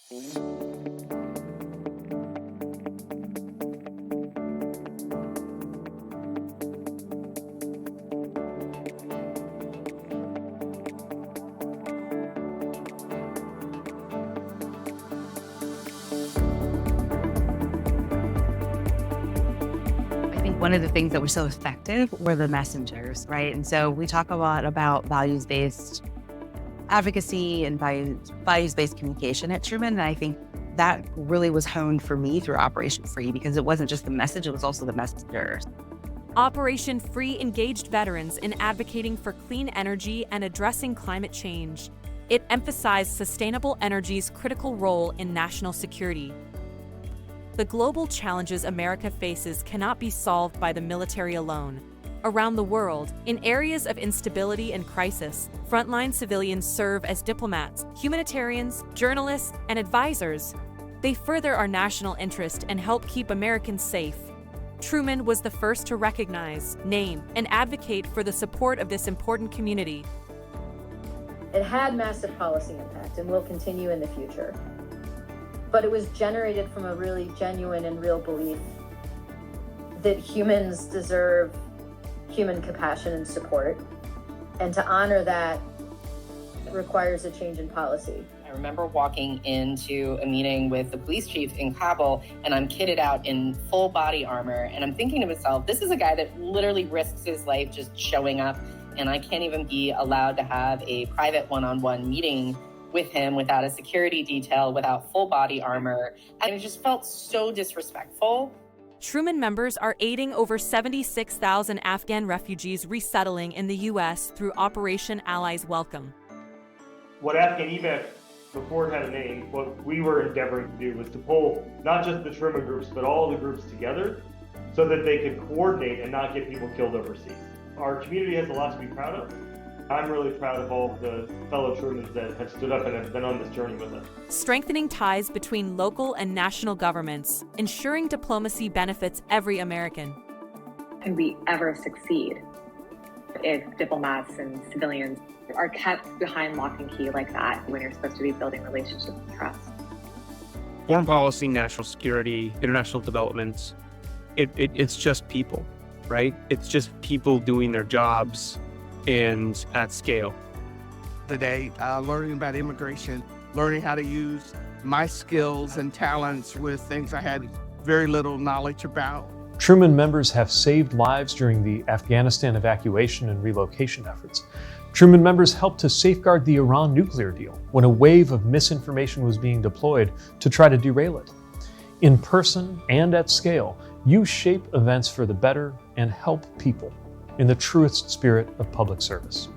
I think one of the things that were so effective were the messengers, right? And so we talk a lot about values-based advocacy and values-based communication at Truman. And I think that really was honed for me through Operation Free, because it wasn't just the message, it was also the messengers. Operation Free engaged veterans in advocating for clean energy and addressing climate change. It emphasized sustainable energy's critical role in national security. The global challenges America faces cannot be solved by the military alone. Around the world, in areas of instability and crisis, frontline civilians serve as diplomats, humanitarians, journalists, and advisors. They further our national interest and help keep Americans safe. Truman was the first to recognize, name, and advocate for the support of this important community. It had massive policy impact and will continue in the future. But it was generated from a really genuine and real belief that humans deserve human compassion and support. And to honor that requires a change in policy. I remember walking into a meeting with the police chief in Kabul, and I'm kitted out in full body armor. And I'm thinking to myself, this is a guy that literally risks his life just showing up. And I can't even be allowed to have a private one-on-one meeting with him without a security detail, without full body armor. And it just felt so disrespectful. Truman members are aiding over 76,000 Afghan refugees resettling in the U.S. through Operation Allies Welcome. What Afghan evac, before it had a name, what we were endeavoring to do was to pull not just the Truman groups, but all the groups together so that they could coordinate and not get people killed overseas. Our community has a lot to be proud of. I'm really proud of all of the fellow Trumans that have stood up and have been on this journey with us. Strengthening ties between local and national governments, ensuring diplomacy benefits every American. Can we ever succeed if diplomats and civilians are kept behind lock and key like that when you're supposed to be building relationships and trust? Foreign policy, national security, international developments, it's just people, right? It's just people doing their jobs and at scale. Today, learning about immigration, learning how to use my skills and talents with things I had very little knowledge about. Truman members have saved lives during the Afghanistan evacuation and relocation efforts. Truman members helped to safeguard the Iran nuclear deal when a wave of misinformation was being deployed to try to derail it. In person and at scale, you shape events for the better and help people in the truest spirit of public service.